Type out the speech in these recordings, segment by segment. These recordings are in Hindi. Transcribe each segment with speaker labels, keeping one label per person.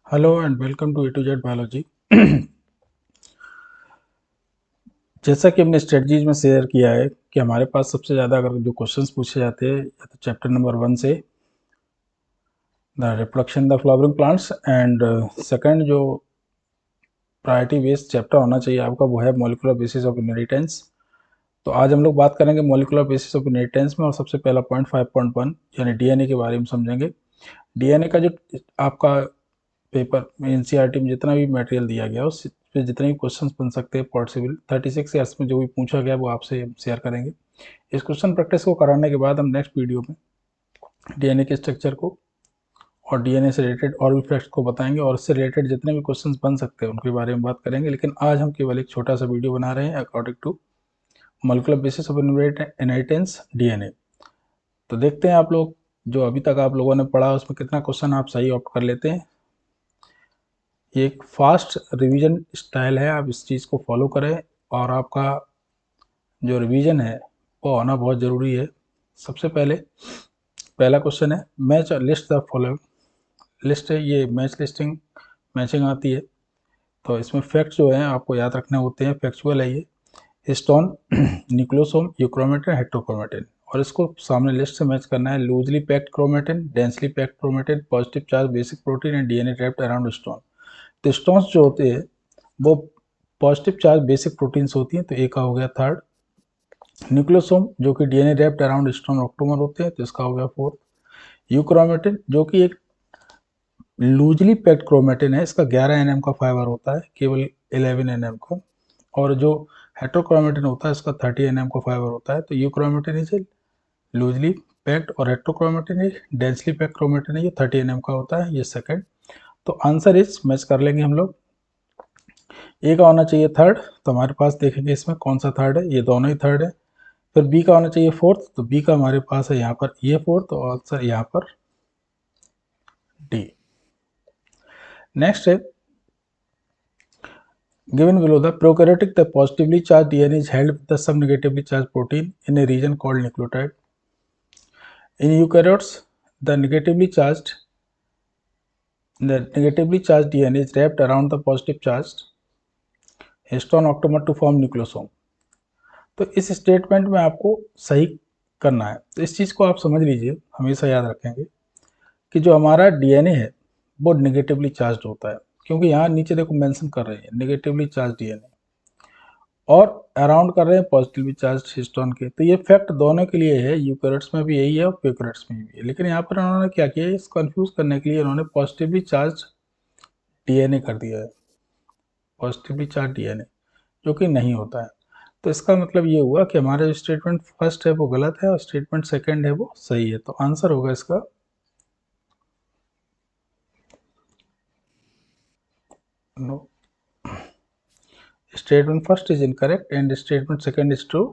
Speaker 1: Hello and welcome to A to Z biology. जैसा कि हमने स्ट्रेटजीज में शेयर किया है कि हमारे पास सबसे ज़्यादा अगर जो क्वेश्चंस पूछे जाते हैं या तो चैप्टर नंबर 1 से the reproduction the flowering plants and second जो प्रायोरिटी बेस्ड चैप्टर होना चाहिए आपका वो है मॉलिक्यूलर बेसिस ऑफ इनहेरिटेंस। तो आज हम लोग बात करेंगे मॉलिक्यूलर बेसिस ऑफ इनहेरिटेंस में और सबसे पहला पॉइंट 5.1 यानी डीएनए के बारे में समझेंगे। डीएनए का जो आपका पेपर में एनसीईआरटी में जितना भी मटेरियल दिया गया उस पे जितने भी क्वेश्चंस बन सकते हैं पॉसिबल 36 ईयर्स में जो भी पूछा गया वो आपसे शेयर करेंगे। इस क्वेश्चन प्रैक्टिस को कराने के बाद हम नेक्स्ट वीडियो में डीएनए के स्ट्रक्चर को और डीएनए से रिलेटेड और भी फैक्ट्स को बताएंगे और इससे रिलेटेड जितने भी क्वेश्चंस बन सकते हैं उनके बारे में बात करेंगे। लेकिन आज हम केवल एक छोटा सा वीडियो बना रहे हैं according to molecular basis of inheritance DNA. तो देखते हैं आप लोग जो अभी तक आप लोगों ने पढ़ा उसमें कितना क्वेश्चन आप सही ऑप्ट कर लेते हैं। ये एक फास्ट रिवीजन स्टाइल है, आप इस चीज़ को फॉलो करें और आपका जो रिवीजन है वो होना बहुत ज़रूरी है। सबसे पहले पहला क्वेश्चन है match list the following. List है ये मैच लिस्टिंग मैचिंग आती है। तो इसमें फैक्ट्स जो हैं आपको याद रखने होते हैं, फैक्चुअल है ये। हिस्टोन, न्यूक्लियोसोम, यूक्रोमेटिन, हेट्रोक्रोमेटिन और इसको सामने लिस्ट से मैच करना है। Loosely packed chromatin, densely packed chromatin, positive charge basic protein and DNA wrapped around stone. तो स्टोन्स जो होते हैं वो पॉजिटिव चार्ज बेसिक प्रोटीन्स होती हैं, तो ए का हो गया थर्ड। न्यूक्लियोसोम जो कि DNA wrapped around stone octamer होते हैं, तो इसका हो गया फोर्थ। यूक्रोमेटिन जो कि एक लूजली पैक्ड क्रोमेटिन है, इसका 11 एनएम का फाइबर होता है, केवल 11 एनएम का। और जो हेट्रोक्रोमेटिन होता है इसका 30 एनएम का फाइबर होता है। तो यूक्रोमेटिन इज लूजली पैक्ड और heterochromatin is densely packed chromatin है, ये 30 एनएम का होता है, ये सेकंड। तो आंसर इज मैच कर लेंगे हम लोग। ए का होना चाहिए थर्ड, तो हमारे पास देखेंगे इसमें कौन सा थर्ड है, ये दोनों ही थर्ड है। फिर बी का होना चाहिए फोर्थ, तो बी का हमारे पास है यहाँ पर ये फोर्थ और आंसर यहाँ पर डी। नेक्स्ट है given below the prokaryotic the positively charged DNA is held with the some negatively charged protein in a region called nucleotide. In eukaryotes the negatively charged DNA is wrapped around the positive charged histone octamer to form nucleosome. तो इस स्टेटमेंट में आपको सही करना है, तो इस चीज़ को आप समझ लीजिए, हमेशा याद रखेंगे कि जो हमारा डीएनए है वो नेगेटिवली चार्ज होता है, क्योंकि यहाँ नीचे देखो मेंशन कर रहे हैं नेगेटिवली चार्ज डीएनए और अराउंड कर रहे हैं पॉजिटिवली चार्ज हिस्टोन के। तो ये फैक्ट दोनों के लिए है, यूकैरियोट्स में भी यही है और प्रोकैरियोट्स में भी है। लेकिन यहाँ पर उन्होंने क्या किया, इस कंफ्यूज करने के लिए उन्होंने पॉजिटिवली चार्ज डीएनए कर दिया है, पॉजिटिवली चार्ज डीएनए, जो कि नहीं होता है। तो इसका मतलब ये हुआ कि हमारा जो स्टेटमेंट फर्स्ट है वो गलत है और स्टेटमेंट सेकंड है वो सही है। तो आंसर होगा इसका no. Statement first is incorrect and statement second is true,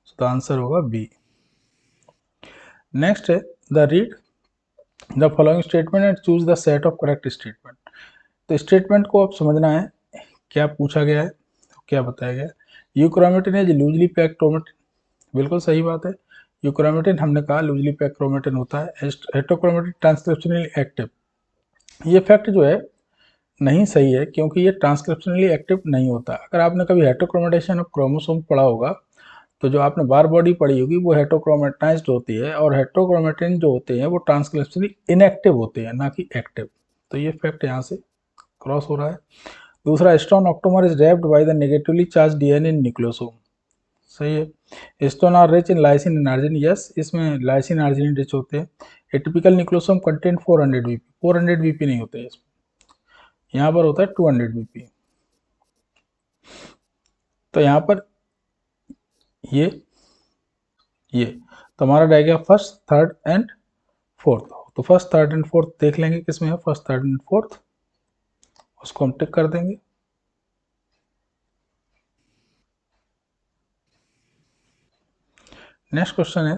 Speaker 1: so the answer होगा बी। नेक्स्ट है the read the following statement and choose the set of correct statement. तो स्टेटमेंट को आप समझना है क्या पूछा गया है, क्या बताया गया है। Euchromatin is loosely packed chromatin, बिल्कुल सही बात है। यूक्रोमेटिन हमने कहा लूजली पैक्ड क्रोमेटिन होता है। हेट्रोक्रोमेटिन ट्रांसक्रिप्शनली एक्टिव, ये फैक्ट जो है नहीं सही है, क्योंकि ये ट्रांसक्रिप्शनली एक्टिव नहीं होता। अगर आपने कभी हेट्रोक्रोमेटाइजेशन ऑफ क्रोमोसोम पढ़ा होगा तो जो आपने बार बॉडी पढ़ी होगी वो हेट्रोक्रोमेटाइज्ड होती है और हेट्रोक्रोमेटिन जो होते हैं वो ट्रांसक्रिप्शनली इनएक्टिव होते हैं, ना कि एक्टिव। तो ये फैक्ट यहाँ से क्रॉस हो रहा है। दूसरा, stone octamer is wrapped by the negatively charge DNA in nucleosome, सही है। Stone are rich in lysine and arginine, yes, इसमें लाइसिन आर्जिनिन रिच होते हैं। A typical nucleosome content 400 VP, 400 VP नहीं होते इसमें, यहाँ पर होता है 200 वीपी। तो यहाँ पर ये तो हमारा रह गया फर्स्ट थर्ड एंड फोर्थ। तो फर्स्ट थर्ड एंड फोर्थ देख लेंगे किसमें है, फर्स्ट थर्ड एंड फोर्थ, उसको हम टिक कर देंगे। नेक्स्ट क्वेश्चन है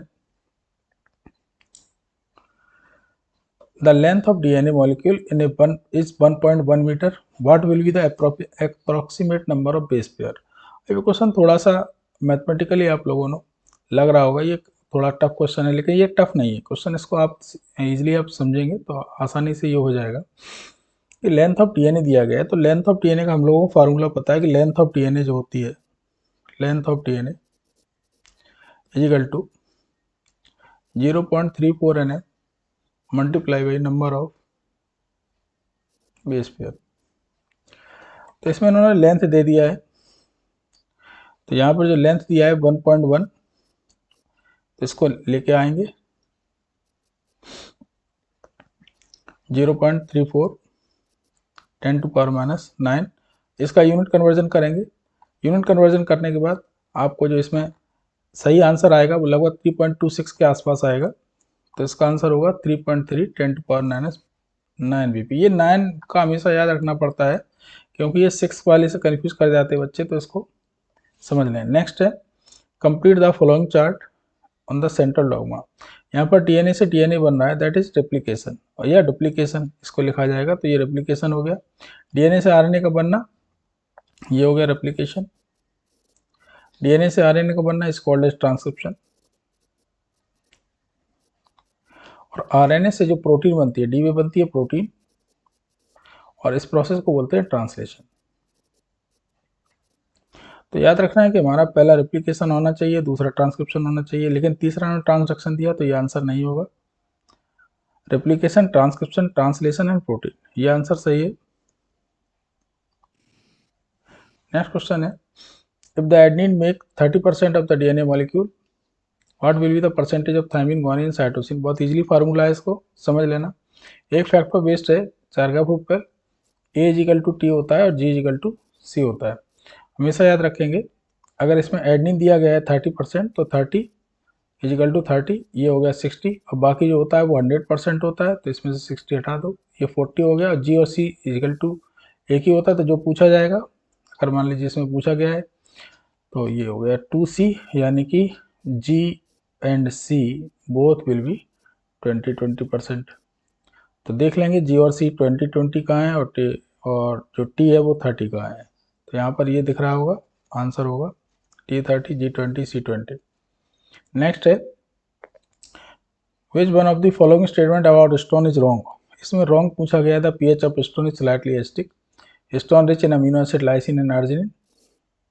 Speaker 1: the length of DNA molecule in a one is 1.1 metre, what will be the approximate number of base pair. ये क्वेश्चन थोड़ा सा मैथमेटिकली आप लोगों को लग रहा होगा ये थोड़ा टफ क्वेश्चन है, लेकिन ये टफ नहीं है क्वेश्चन, इसको आप इजीली आप समझेंगे तो आसानी से ये हो जाएगा। कि लेंथ ऑफ डीएनए दिया गया है, तो लेंथ ऑफ डीएनए का हम लोगों को फार्मूला पता है कि लेंथ ऑफ डीएनए जो होती है, length of DNA is equal to 0.34 NM multiply by number of base pair. तो इसमें इन्होंने लेंथ दे दिया है, तो यहाँ पर जो लेंथ दिया है 1.1, तो इसको लेके आएंगे 0.34 10⁻⁹, इसका यूनिट कन्वर्जन करेंगे। यूनिट कन्वर्जन करने के बाद आपको जो इसमें सही आंसर आएगा वो लगभग 3.26 के आसपास आएगा। तो इसका आंसर होगा 3.3 10⁻⁹ BP। ये 9 का हमेशा याद रखना पड़ता है क्योंकि ये 6 वाले से कन्फ्यूज कर जाते हैं बच्चे, तो इसको समझ लें। नेक्स्ट है complete the following chart on the central dogma. यहाँ पर डीएनए से डीएनए बन रहा है, दैट इज रेप्लिकेशन, और यह डुप्लीकेशन इसको लिखा जाएगा। तो ये रेप्लिकेशन हो गया। डीएनए से आरएनए का बनना, ये हो गया रेप्लिकेशन। डीएनए से आरएनए का बनना इज कॉल्ड एज ट्रांसक्रिप्शन। और आरएनए से जो प्रोटीन बनती है, डी में बनती है प्रोटीन, और इस प्रोसेस को बोलते हैं ट्रांसलेशन। तो याद रखना है कि हमारा पहला रेप्लिकेशन होना चाहिए, दूसरा ट्रांसक्रिप्शन होना चाहिए, लेकिन तीसरा ने ट्रांसडक्शन दिया तो ये आंसर नहीं होगा। Replication, transcription, translation and protein, ये आंसर सही है। नेक्स्ट क्वेश्चन है if the adenine make 30% of the DNA molecule what will be the percentage of thymine, guanine, cytosine. बहुत इजीली फार्मूला है, इसको समझ लेना। एक फैक्ट पर बेस्ड है, चार्गा प्रूफ पर ए इज इक्वल टू टी होता है और जी इज इक्वल टू सी होता है। हमेशा याद रखेंगे अगर इसमें एडेनिन दिया गया है 30%, तो 30 इज इक्वल टू 30, ये हो गया 60, और बाकी जो होता है वो 100% होता है, तो इसमें से 60 हटा दो, ये 40 हो गया। जी और सी इज इक्वल टू एक ही होता है, तो जो पूछा जाएगा, अगर मान लीजिए इसमें पूछा गया है तो ये हो गया 2C, यानी कि G and C both will be 20-20%। तो देख लेंगे जी और सी 20-20 कहाँ है, और जो टी है वो 30 कहाँ है। तो यहाँ पर ये दिख रहा होगा, आंसर होगा T30, G20, C20। नेक्स्ट है which one of the following statement about stone is wrong. इसमें रॉन्ग पूछा गया था, pH of stone is slightly acidic, stone rich in amino acid lysine and arginine,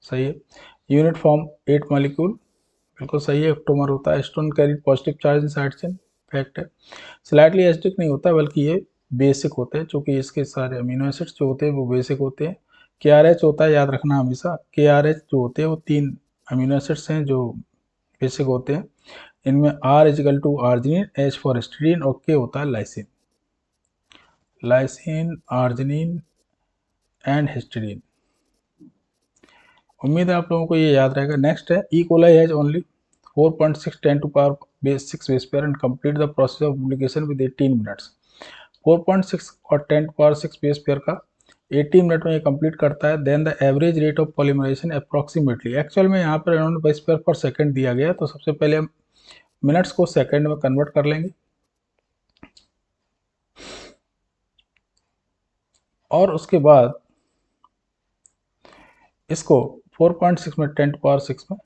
Speaker 1: सही है। यूनिट फॉर्म 8 मॉलिक्यूल, बिल्कुल सही है, ऑक्टोमर होता है। Stone carry positive charge in side chain, fact है। स्लाइटली एसिडिक नहीं होता बल्कि ये बेसिक होते हैं, चूँकि इसके सारे अमीनो एसिड्स जो होते हैं वो बेसिक होते हैं। KRH होता है, याद रखना हमेशा, KRH जो होते हैं वो 3 अमीनो एसिड्स हैं जो बेसिक होते हैं। इनमें R is equal to arginine, H for histidine, और K होता है lysine. Lysine, arginine and histidine. उम्मीद है आप लोगों को ये याद रहेगा। नेक्स्ट है E coli has only 4.6 10⁻6 base pair and complete the process of duplication with 18 minutes. 4.6 और 10⁻6 बेस पेयर का 18 मिनट में ये कंप्लीट करता है। Then the average rate of polymerization approximately, actual में यहाँ पर इन्होंने बेस पेयर पर सेकंड दिया गया, तो सबसे पहले हम मिनट्स को सेकंड में कन्वर्ट कर लेंगे, और उसके बाद इसको 4.6 में 10⁻6 में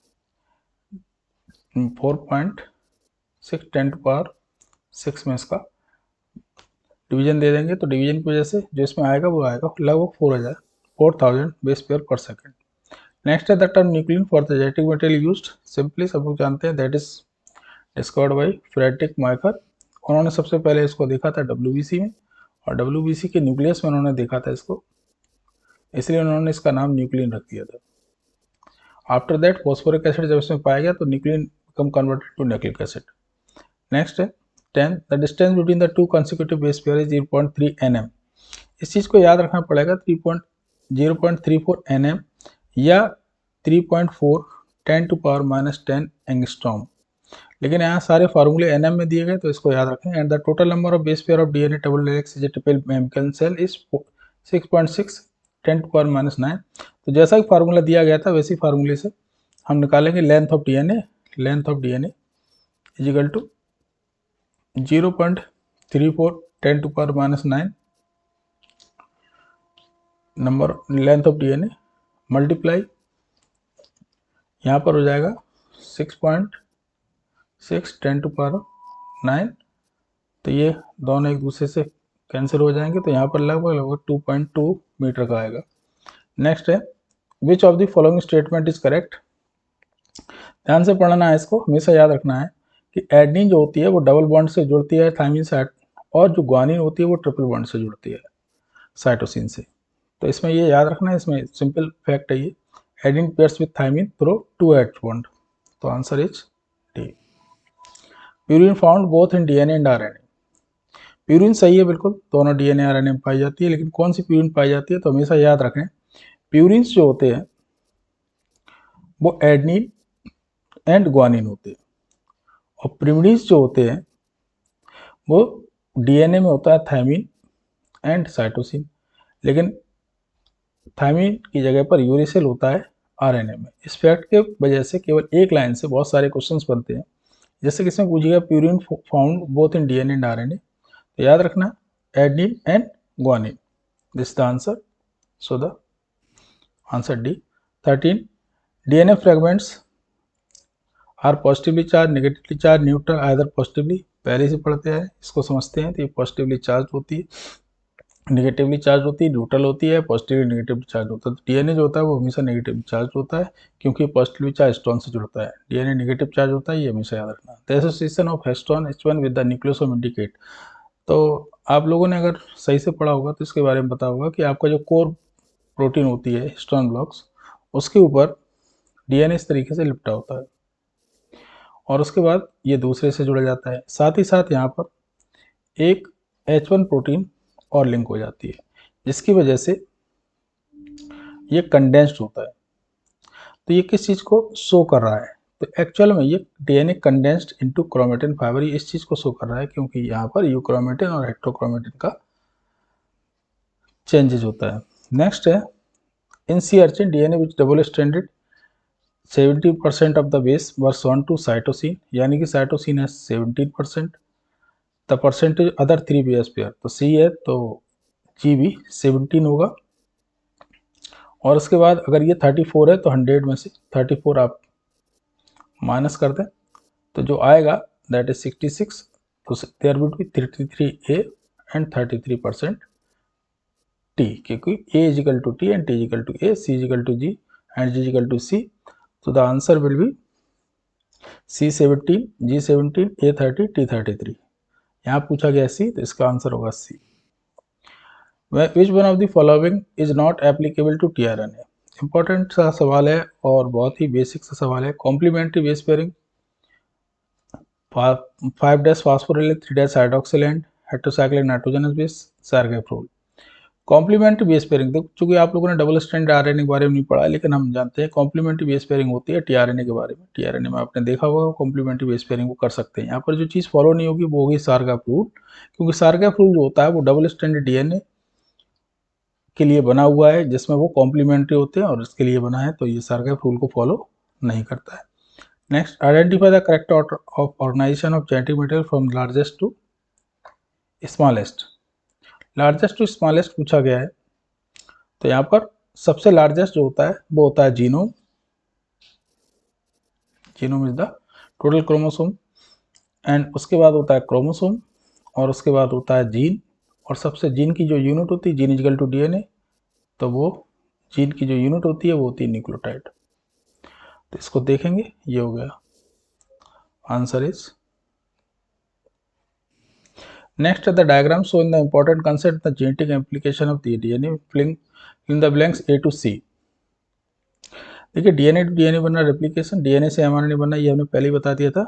Speaker 1: 4.6 10⁻6 में इसका डिवीजन दे देंगे। तो डिवीजन की वजह से जो इसमें आएगा वो आएगा लगभग 4000 base pair per second. Next है the term nuclein for the genetic material used. Simply सब लोग जानते हैं, that is discovered by Friedrich Miescher. उन्होंने सबसे पहले इसको देखा था WBC में, और WBC के न्यूक्लियस में उन्होंने देखा था इसको, इसलिए उन्होंने इसका नाम न्यूक्लियन रख दिया था। आफ्टर दैट फॉस्फोरिक एसिड जब इसमें पाया गया तो nuclein become converted to nucleic acid. Next है 10 the distance between the 2 consecutive base pair is 0.3 nm। इस चीज़ को याद रखना पड़ेगा, 0.34 nm या 3.4 10⁻⁻10 एंगस्ट्रॉम, लेकिन यहाँ सारे फार्मूले nm में दिए गए तो इसको याद रखें। And the total number of base pair of DNA double helix is a typical membrane cell is 6.6 10⁻⁹। तो जैसा कि फार्मूला दिया गया था वैसे फार्मूले से हम निकालेंगे length of DNA। Length of DNA is equal to 0.34 10⁻⁹ number length of DNA multiply यहाँ पर हो जाएगा 6.6 10⁻⁹। तो ये दोनों एक दूसरे से कैंसिल हो जाएंगे, तो यहाँ पर लगभग 2.2 मीटर का आएगा। नेक्स्ट है विच of the following statement is correct. ध्यान से पढ़ना है इसको, हमेशा याद रखना है कि एडनिन जो होती है वो डबल बॉन्ड से जुड़ती है थायमिन से, और जो ग्वानिन होती है वो ट्रिपल बॉन्ड से जुड़ती है साइटोसिन से। तो इसमें ये याद रखना है, इसमें सिंपल फैक्ट है ये, adenine pairs with thymine through 2H bond. तो answer is D. Purine found both in DNA and RNA. Purine सही है बिल्कुल, दोनों डीएनए आरएनए में पाई जाती है, लेकिन कौन सी प्यूरिन पाई जाती है, तो हमेशा याद रखें प्यूरिन्स जो होते हैं वो एडनिन एंड ग्वानिन होते हैं, और प्रिमिडिन्स जो होते हैं वो डीएनए में होता है थायमिन एंड साइटोसिन, लेकिन थायमिन की जगह पर यूरेसिल होता है आरएनए में। इस फैक्ट के वजह से केवल एक लाइन से बहुत सारे क्वेश्चंस बनते हैं, जैसे कि इसमें पूछिएगा purine found both in DNA and RNA, तो याद रखना adenine and guanine, this the answer. So the answer D. 13 DNA fragments are positively charge, negatively charge, neutral, either positively. पहले से पढ़ते हैं, इसको समझते हैं। तो ये पॉजिटिवली चार्ज होती है, नेगेटिवली चार्ज होती है, न्यूट्रल होती है, पॉजिटिवली नेगेटिवली चार्ज होता है। तो डीएनए जो होता है वो हमेशा नेगेटिवली चार्ज होता है, क्योंकि पॉजिटिवली चार्ज हिस्टोन से जुड़ता है। डीएनए नेगेटिव चार्ज होता है, ये हमेशा याद रखना। The association of histone H1 with the nucleosome indicate. तो आप लोगों ने अगर सही से पढ़ा होगा तो इसके बारे में पता होगा कि आपका जो कोर प्रोटीन होती है हिस्टोन ब्लॉक्स, उसके ऊपर डीएनए इस तरीके से लिपटा होता है, और उसके बाद ये दूसरे से जुड़ जाता है। साथ ही साथ यहाँ पर एक H1 प्रोटीन और लिंक हो जाती है, जिसकी वजह से ये कंडेंस्ड होता है। तो ये किस चीज़ को शो कर रहा है, तो एक्चुअल में ये DNA condensed into chromatin fibre, ये इस चीज़ को शो कर रहा है क्योंकि यहाँ पर यूक्रोमेटिन और हेट्रोक्रोमेटिन का चेंजेज होता है। नेक्स्ट है in sea urchin DNA which double stranded 70% of the base were shown to cytosine, यानी कि साइटोसिन है 17%, the percentage other 3 base pair, तो सी है तो जी भी 17 होगा। और उसके बाद अगर ये 34 है तो 100 में से 34 आप माइनस कर दें, तो जो आएगा दैट इज 66। तो there would be 33A and 33% T, क्योंकि A is equal to T and T is equal to A, C is equal to G and G is equal to C। तो the answer will be C17, G17, A30, T33। यहाँ पूछा गया C, तो इसका आंसर होगा C। Which one of the following is not applicable to tRNA. Important सा सवाल है और बहुत ही बेसिक सा सवाल है। Complementary base pairing 5' phosphoryl 3' hydroxyl end heterocyclic nitrogenous base Chargaff rule. Complementary base pairing, देखो चूंकि आप लोगों ने डबल स्ट्रैंड आरएनए के बारे में नहीं पढ़ा, लेकिन हम जानते हैं कॉम्प्लीमेंट्री बेस पेयरिंग होती है टीआरएनए के बारे में। टीआरएनए में आपने देखा होगा कॉम्प्लीमेंट्री बेस पेयरिंग को कर सकते हैं। यहाँ पर जो चीज़ फॉलो नहीं होगी वो होगी सार्गेफ्रोल, क्योंकि सार्गेफ्रोल जो होता है वो डबल स्ट्रैंड डीएनए के लिए बना हुआ है, जिसमें वो कॉम्प्लीमेंट्री होते हैं और इसके लिए बना है, तो ये सार्गेफ्रोल को फॉलो नहीं करता है। Next identify the correct order of organization of genetic material from largest to smallest. Largest to smallest पूछा गया है, तो यहाँ पर सबसे लार्जेस्ट जो होता है वो होता है genome. Genome is the total chromosome, and उसके बाद होता है क्रोमोसोम, और उसके बाद होता है जीन, और सबसे जीन की जो यूनिट होती है जीन इजिकल टू डीएनए, तो वो जीन की जो यूनिट होती है वो होती है न्यूक्लियोटाइड। तो इसको देखेंगे, ये हो गया answer is. Next the diagram show in the important concept the genetic application of the DNA, filling in the blanks A to C। देखिए डीएनए टू डीएनए बनना, रेप्लिकेशन, डीएनए से एमआरएनए बनना, ये हमने पहले ही बता दिया था।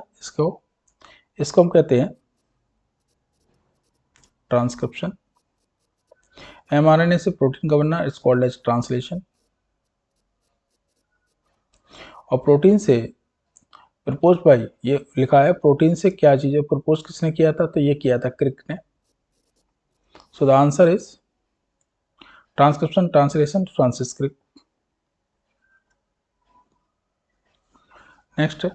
Speaker 1: इसको हम कहते हैं ट्रांसक्रिप्शन। एमआरएनए से प्रोटीन का बनना इट्स कॉल्ड एज ट्रांसलेशन। और प्रोटीन से प्रपोज भाई, ये लिखा है प्रोटीन से क्या चीज़ है, प्रपोज किसने किया था, तो ये किया था क्रिक ने। So the answer is transcription, translation, Francis Crick. Next,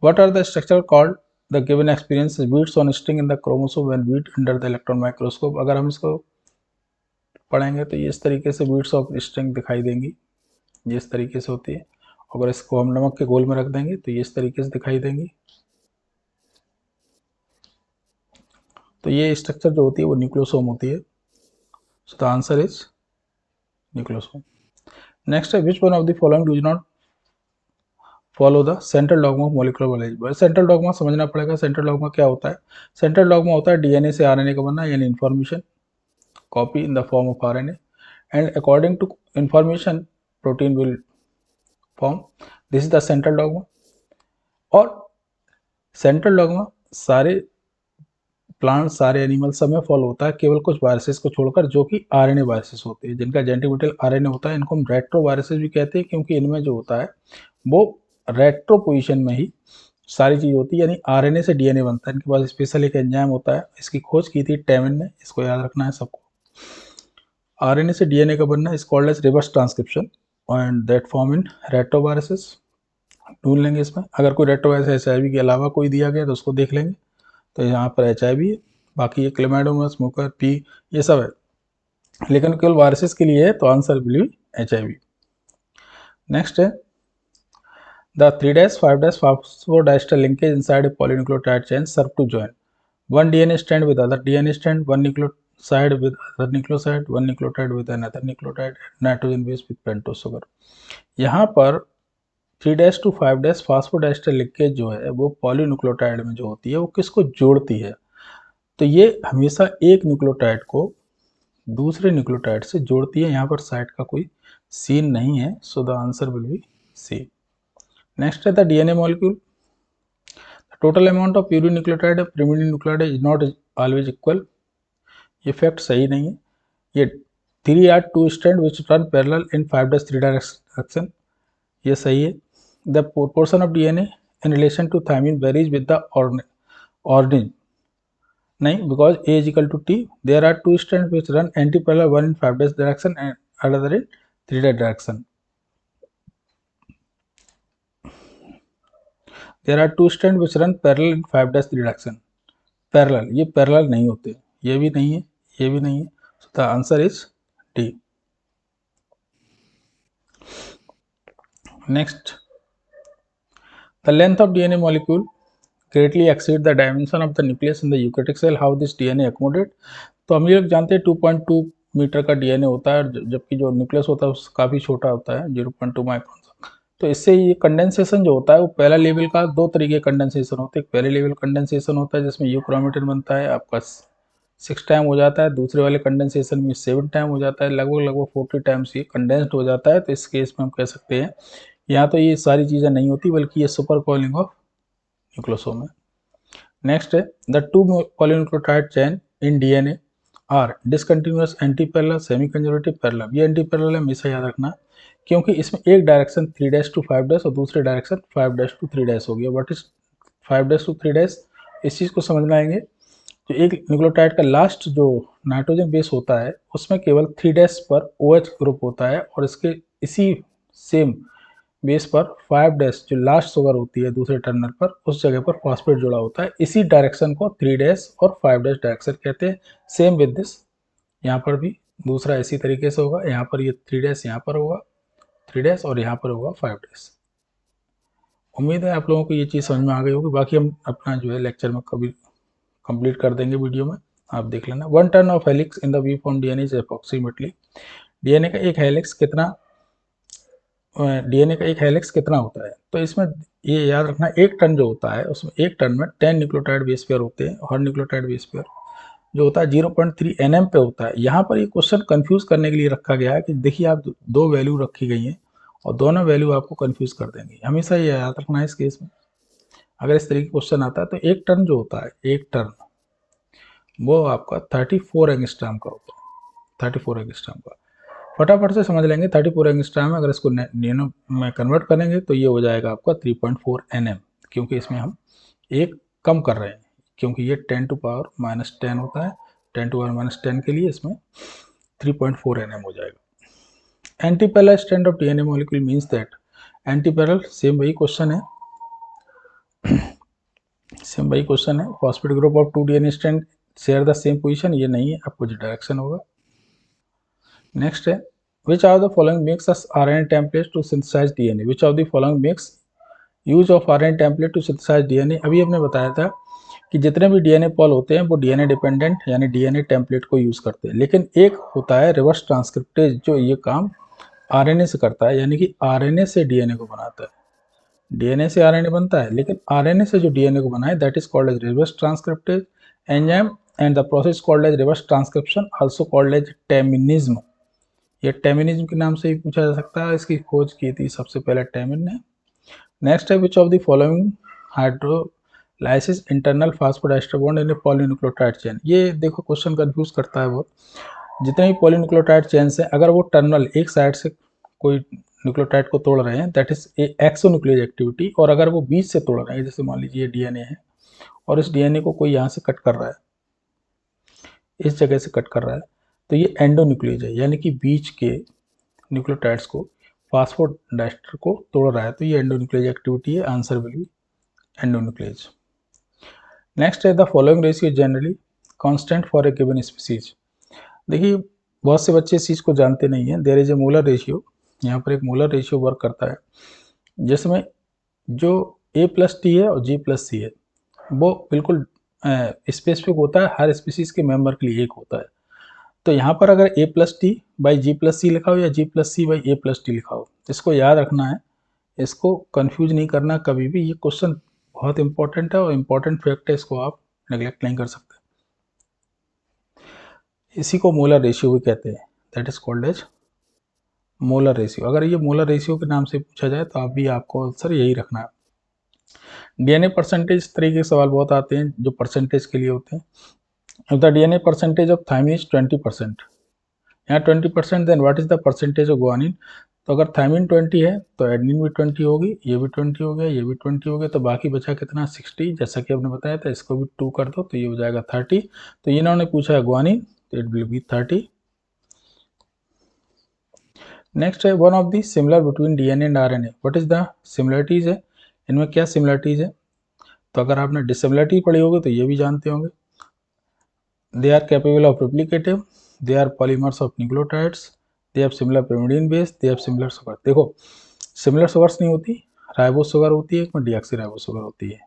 Speaker 1: what are the structure called the given experience beads on string in the chromosome when bead under the electron microscope. अगर हम इसको पढ़ेंगे तो ये इस तरीके से बीट्स ऑफ स्ट्रिंग दिखाई देंगी, ये इस तरीके से होती है। अगर इसको हम नमक के घोल में रख देंगे तो ये इस तरीके से दिखाई देंगी। तो ये स्ट्रक्चर जो होती है वो न्यूक्लियोसोम होती है। So the answer is nucleosome. Next है which one of the following do not follow the central dogma of molecular biology. Central dogma समझना पड़ेगा। सेंट्रल डॉगमा क्या होता है? सेंट्रल डॉगमा होता है डीएनए से आरएनए का बनना, यानी information copy in the form of RNA, and according to information protein will form. This is the central dogma. और सेंट्रल डॉगमा सारे प्लांट, सारे एनिमल सब में फॉलो होता है, केवल कुछ वायरसेस को छोड़कर जो कि आरएनए वायरसेस होते हैं, जिनका जेनेटिक मटेरियल आरएनए होता है। इनको हम रेट्रो वायरसेस भी कहते हैं, क्योंकि इनमें जो होता है वो रेट्रो पोजीशन में ही सारी चीज होती है, यानी आरएनए से डीएनए बनता है। इनके पास स्पेशल एक एंजाइम होता है, इसकी खोज की थी टेमिन ने, इसको याद रखना है सबको। आरएनए से डीएनए का बनना is called as reverse transcription and that form in retroviruses. ढूंढ लेंगे इसमें, अगर कोई रेट्रोवायरस HIV के अलावा कोई दिया गया तो उसको देख लेंगे। तो यहाँ पर HIV है, बाकी ये क्लेमाइडोमस, स्मोकर, पी, ये सब है, लेकिन केवल वायरसेस के लिए है, तो answer will B HIV। Next है the 3'5' phosphodiester linkage inside a polynucleotide chain serve to join one DNA strand with other DNA strand, one nucleoside with other nucleoside, one nucleotide with another nucleotide, nitrogen base with pentose sugar। यहाँ पर 3' to 5' फास्फोडाइस्टर लिंकेज जो है वो पॉलीन्यूक्लियोटाइड में जो होती है वो किसको जोड़ती है? तो ये हमेशा एक न्यूक्लियोटाइड को दूसरे न्यूक्लियोटाइड से जोड़ती है। यहाँ पर साइड का कोई सीन नहीं है, so the answer will be C. Next है the DNA molecule. Total amount of purine nucleotide pyrimidine nucleotide is not always equal. ये फैक्ट सही नहीं है। ये 3 are 2 strands which run parallel in 5'3 direction, ये सही है। The proportion of DNA in relation to thymine varies with the origin, नहीं, because A is equal to T, there are 2 strands which run anti-parallel, one in 5' direction and another in 3' direction. There are 2 strands which run parallel in 5' direction. Parallel, ये parallel नहीं होते, ये भी नहीं है, ये भी नहीं है, so the answer is D. Next, the length of DNA molecule greatly exceed the dimension of the nucleus in the eukaryotic cell. How this DNA accommodate? तो हम ये जानते हैं 2.2 मीटर का डीएनए होता है, जबकि जो न्यूक्लियस होता है उससे काफ़ी छोटा होता है, 0.2 माइक्रोन। तो इससे ये कंडेंसेशन जो होता है वो पहला लेवल का, दो तरीके कंडेंसेशन होते हैं। पहले लेवल कंडेंसेशन होता है जिसमें यूक्रोमेटिन बनता है आपका 6 टाइम हो जाता है, दूसरे वाले कंडेंसेशन में 7 टाइम हो जाता है, लगभग 40 टाइम्स ये कंडेंस्ड हो जाता है। तो इस केस में हम कह सकते हैं यहाँ तो ये सारी चीज़ें नहीं होती, बल्कि ये सुपर कॉइलिंग ऑफ न्यूक्लियोसोम है। नेक्स्ट है the 2 polynucleotide chain in DNA are discontinuous, anti parallel, semi conservative, parallel. ये एंटी पैरेलल है, हमेशा याद रखना, क्योंकि इसमें एक डायरेक्शन 3' to 5' और दूसरे डायरेक्शन 5' to 3' हो गया। What is 5' to 3'? इस चीज़ को समझना आएंगे। जो एक न्यूक्लियोटाइड का लास्ट जो नाइट्रोजन बेस होता है उसमें केवल 3' पर OH ग्रुप होता है, और इसके इसी सेम बेस पर 5' जो लास्ट शुगर होती है दूसरे टर्मिनल पर, उस जगह पर फॉस्फेट जुड़ा होता है। इसी डायरेक्शन को 3' और 5' डायरेक्शन कहते हैं। सेम विद दिस, यहाँ पर भी दूसरा इसी तरीके से होगा। यहाँ पर ये 3' यहाँ पर होगा 3' और यहाँ पर होगा 5'। उम्मीद है आप लोगों को ये चीज़ समझ में आ गई होगी। बाकी हम अपना जो है लेक्चर में कभी कंप्लीट कर देंगे वीडियो में, आप देख लेना। 1 turn of helix in the V form DNA is approximately. DNA का एक हेलिक्स कितना होता है? तो इसमें ये याद रखना, एक टन जो होता है उसमें एक टन में 10 न्यूक्लियोटाइड बेस पेयर होते हैं, और न्यूक्लियोटाइड बेस पेयर जो होता है 0.3 nm पे होता है। यहाँ पर ये क्वेश्चन कंफ्यूज करने के लिए रखा गया है कि देखिए आप दो वैल्यू रखी गई हैं और दोनों वैल्यू आपको कंफ्यूज कर देंगे, हमेशा ये याद रखना है इस केस में। अगर इस तरीके क्वेश्चन आता है तो एक टन जो होता है, एक टन वो आपका 34 एंगस्ट्रॉम का होता है, 34 एंगस्ट्रॉम का। फटाफट से समझ लेंगे 34 एंगस्ट्रॉम, अगर इसको नैनो में कन्वर्ट करेंगे तो ये हो जाएगा आपका 3.4 nm, क्योंकि इसमें हम एक कम कर रहे हैं, क्योंकि ये 10⁻⁻10 होता है, 10⁻⁻10 के लिए इसमें 3.4 nm हो जाएगा। Antiparallel strand of DNA molecule means that, antiparallel same वही क्वेश्चन है, सेम वही क्वेश्चन है। Phosphate group of 2 DNA strand share the same position, ये नहीं है, अपोजिट डायरेक्शन होगा। नेक्स्ट है which are the following makes us RNA template to synthesise DNA. Which of the following makes use of RNA template to synthesise DNA. अभी हमने बताया था कि जितने भी डीएनए पॉल होते हैं वो डीएनए डिपेंडेंट यानी डीएनए टेम्पलेट को यूज़ करते हैं, लेकिन एक होता है रिवर्स ट्रांसक्रिप्टेज जो ये काम आरएनए से करता है, यानी कि आरएनए से डीएनए को बनाता है। डीएनए से आरएनए बनता है, लेकिन आरएनए से जो डीएनए को बना है that is called as reverse transcriptase enzyme and the process called as reverse transcription also called as teminism. ये टेमिनिज्म के नाम से ही पूछा जा सकता है, इसकी खोज की थी सबसे पहले टेमिन ने। नेक्स्ट है विच of the following hydrolysis internal phosphodiester bond in polynucleotide chain. ये देखो क्वेश्चन कंफ्यूज करता है बहुत। जितने भी पॉलीन्यूक्लियोटाइड चेन्स हैं अगर वो टर्मिनल एक साइड से कोई न्यूक्लियोटाइड को तोड़ रहे हैं दैट इज एक्सोन्यूक्लियेज एक्टिविटी, और अगर वो बीच से तोड़ रहे हैं, जैसे मान लीजिए डीएनए है और इस डीएनए को कोई यहाँ से कट कर रहा है, इस जगह से कट कर रहा है, तो ये एंडोन्यूक्लियेज है, यानी कि बीच के न्यूक्लियोटाइड्स को फास्फोडाइस्टर को तोड़ रहा है, तो ये एंडोन्यूक्लियेज एक्टिविटी है। Answer will be endonuclease. Next है the following ratio generally constant for a given species. देखिए बहुत से बच्चे इस चीज़ को जानते नहीं हैं। There is a molar ratio, यहाँ पर एक मोलर रेशियो वर्क करता है जिसमें जो A+T है और G+C है वो बिल्कुल स्पेसिफिक होता है, हर स्पीसीज के मेंबर के लिए एक होता है। तो यहाँ पर अगर A+T/G+C लिखा हो या G+C/A+T लिखा हो, इसको याद रखना है, इसको कंफ्यूज नहीं करना कभी भी। ये क्वेश्चन बहुत इंपॉर्टेंट है और इम्पॉर्टेंट फैक्ट है, इसको आप नेग्लेक्ट नहीं कर सकते। इसी को मोलर रेशियो भी कहते हैं, that is called as molar ratio. अगर ये मोलर रेशियो के नाम से पूछा जाए तो अभी आपको आंसर यही रखना है। डीएनए परसेंटेज तरीके के सवाल बहुत आते हैं जो परसेंटेज के लिए होते हैं। The DNA percentage of thymine is 20%। यहाँ 20%, then what is the percentage of guanine. तो अगर थायमिन 20 है तो एडनिन भी 20 होगी, ये भी 20 हो गया, ये भी 20 हो गया, तो बाकी बचा कितना 60। जैसा कि आपने बताया था इसको भी 2 कर दो तो ये हो जाएगा 30। तो इन्होंने पूछा है ग्वानिन, तो इट विल बी 30। नेक्स्ट है one of the similar between DNA and RNA, what is the similarities है, इनमें क्या सिमिलरिटीज है। तो अगर आपने डिसिमिलरिटी पढ़ी होगी तो ये भी जानते होंगे। They are capable of replicative, they are polymers of nucleotides, they have similar pyrimidine base, they have similar sugar. देखो सिमिलर शुगर्स नहीं होती, राइबो शुगर होती है, एक में डीऑक्सी राइबो शुगर होती है,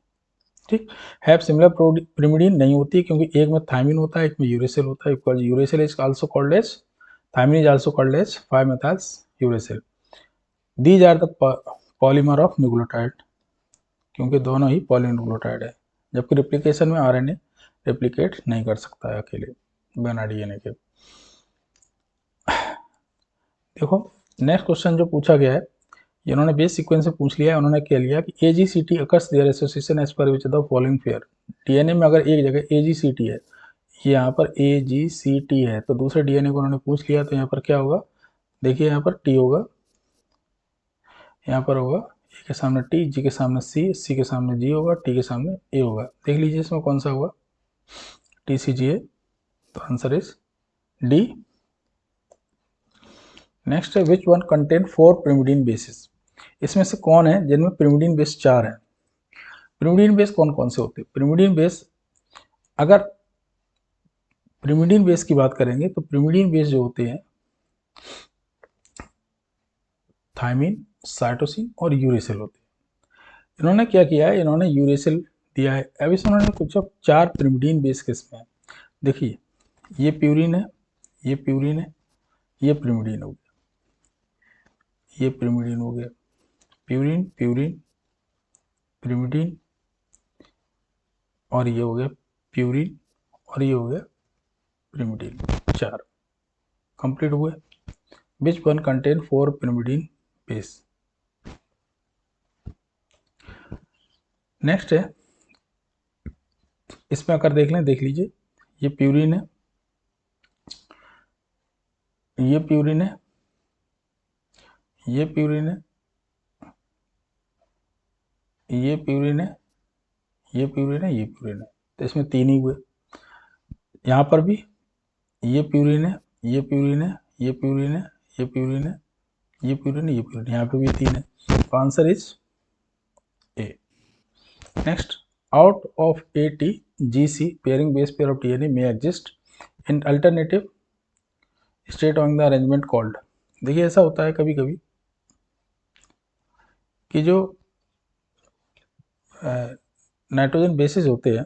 Speaker 1: ठीक। हैव सिमिलर pyrimidine नहीं होती क्योंकि एक में थायमिन होता है, एक में यूरेसिल होता है, because uracil is also called as thymine is also called as 5-methyl uracil. These are the polymer of nucleotide, क्योंकि दोनों ही पॉलीन्यूक्लियोटाइड है, जबकि रिप्लिकेशन में आरएनए रेप्लिकेट नहीं कर सकता है अकेले बिना डीएनए के। देखो नेक्स्ट क्वेश्चन जो पूछा गया है, इन्होंने बेस सीक्वेंस से पूछ लिया है। उन्होंने क्या लिया कि AGCT occurs their association as per which the following fair. DNA में अगर एक जगह AGCT है, यहाँ पर AGCT है, तो दूसरे डीएनए को उन्होंने पूछ लिया, तो यहाँ पर क्या होगा, देखिए यहाँ पर T होगा, यहाँ पर होगा A के सामने T, G के सामने C, C के सामने G होगा, T के सामने A होगा। देख लीजिए इसमें कौन सा होगा, TCGA, तो आंसर इज D। नेक्स्ट है which one contain 4 pyrimidine basis. इसमें से कौन है जिनमें pyrimidine बेस 4 है। pyrimidine बेस कौन कौन से होते हैं, pyrimidine बेस, अगर pyrimidine बेस की बात करेंगे तो pyrimidine बेस जो होते हैं थायमिन, साइटोसिन और यूरेसिल होते हैं। इन्होंने क्या किया है, इन्होंने यूरेसिल दिया है। अब इसमें उन्होंने कुछ 4 pyrimidine बेस किस्में हैं। देखिए ये प्यूरिन है, ये प्यूरिन है, ये pyrimidine हो गया, ये pyrimidine हो गया, प्यूरिन प्यूरिन pyrimidine, और ये हो गया प्यूरिन, और ये हो गया pyrimidine। 4 कंप्लीट हुए। Which one contain 4 pyrimidine base. Next है, इसमें अगर देख लें, देख लीजिए ये प्यूरिन है, ये प्यूरिन है, ये प्यूरिन है, ये प्यूरिन है, ये प्यूरिन है, ये प्यूरिन है, तो इसमें 3 ही हुए। यहाँ पर भी ये प्यूरिन है, ये प्यूरिन है, ये प्यूरिन है, ये प्यूरिन है, ये प्यूरिन है, ये प्यूरिन है, यहाँ पे भी 3 है, तो answer is a. Next, out of ATGC pairing base pair of DNA may exist in alternative state on the arrangement called। देखिए ऐसा होता है कभी कभी कि जो नाइट्रोजन बेसिस होते हैं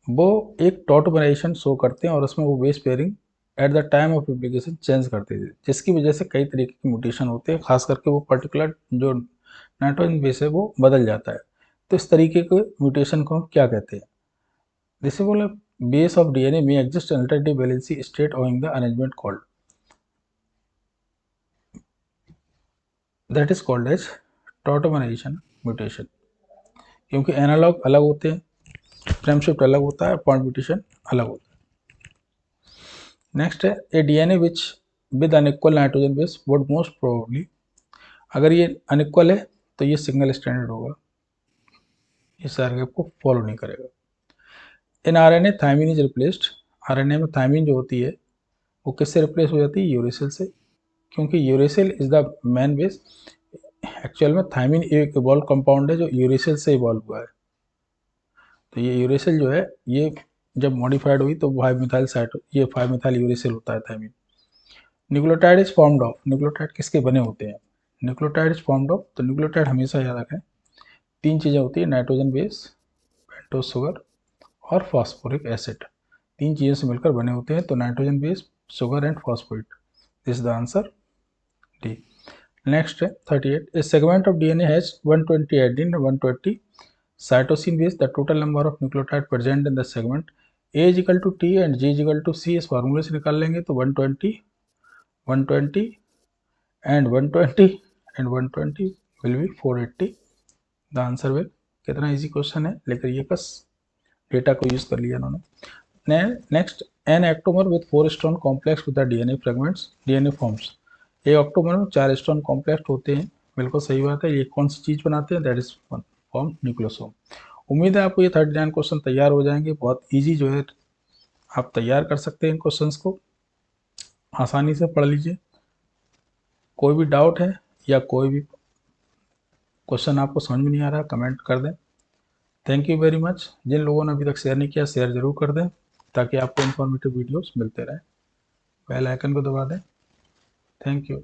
Speaker 1: वो एक टॉटोमराइजेशन शो करते हैं और उसमें वो base pairing at the time of application change करते थे, जिसकी वजह से कई तरीके के म्यूटेशन होते हैं, खास करके वो पर्टिकुलर जो नाइट्रोजन बेस है वो बदल जाता है। तो इस तरीके के म्यूटेशन को हम क्या कहते हैं? दिस इज बोला बेस ऑफ डीएनए में exist alternative valency state owing the arrangement called, that is called as tautomerisation mutation. क्योंकि एनालॉग अलग होते हैं, फ्रेम शिफ्ट अलग होता है, पॉइंट म्यूटेशन अलग होता है। नेक्स्ट है a DNA which with unequal nitrogen base would most probably, अगर ये अनइक्वल है तो ये सिंगल स्टैंडर्ड होगा, इस आरगैप को फॉलो नहीं करेगा। In RNA thymine is replaced, RNA में थायमिन जो होती है वो किससे रिप्लेस हो जाती है? यूरेसिल से, क्योंकि uracil is the main base. Actual में थायमिन एक इवॉल्व कंपाउंड है जो यूरेसिल से इवॉल्व हुआ है। तो ये यूरेसिल जो है ये जब मॉडिफाइड हुई तो 5 मिथाइल साइटो, ये 5 मिथाइल यूरेसिल होता है thymine. Nucleotide is formed of, nucleotide किसके बने होते हैं? न्यूक्लियोटाइड इज फॉर्म्ड ऑफ, तो न्यूक्लियोटाइड हमेशा याद रखें 3 चीज़ें होती है, नाइट्रोजन बेस, पेंटोज शुगर और फास्फोरिक एसिड। 3 चीज़ों से मिलकर बने होते हैं, तो nitrogen base, sugar and phosphate. This is the answer D. Next है 38, a segment of DNA has 120 adenine and 120 cytosine base, the total number of nucleotide present in the segment A is equal to T and G is equal to C। इस फार्मूले से निकाल लेंगे तो 120 120 and 120 and 120 will be 480। The answer will, कितना इजी क्वेश्चन है, लेकिन ये बस डेटा को यूज कर लिया इन्होंने। Next, an octamer with 4 strand complex with the DNA fragments DNA forms. एक ऑक्टोमर में 4 स्ट्रॉन कॉम्प्लेक्स होते हैं, बिल्कुल सही बात है। ये कौन सी चीज बनाते हैं? That is form nucleosome. उम्मीद है आपको ये 39 क्वेश्चन तैयार हो जाएंगे, बहुत इजी जो है आप तैयार कर सकते हैं इन क्वेश्चंस को, आसानी से पढ़ लीजिए। कोई भी डाउट है या कोई भी क्वेश्चन आपको समझ में नहीं आ रहा, कमेंट कर दें। Thank you very much. जिन लोगों ने अभी तक शेयर नहीं किया, शेयर जरूर कर दें ताकि आपको इन्फॉर्मेटिव वीडियोस मिलते रहें। बेल आइकन को दबा दें। Thank you.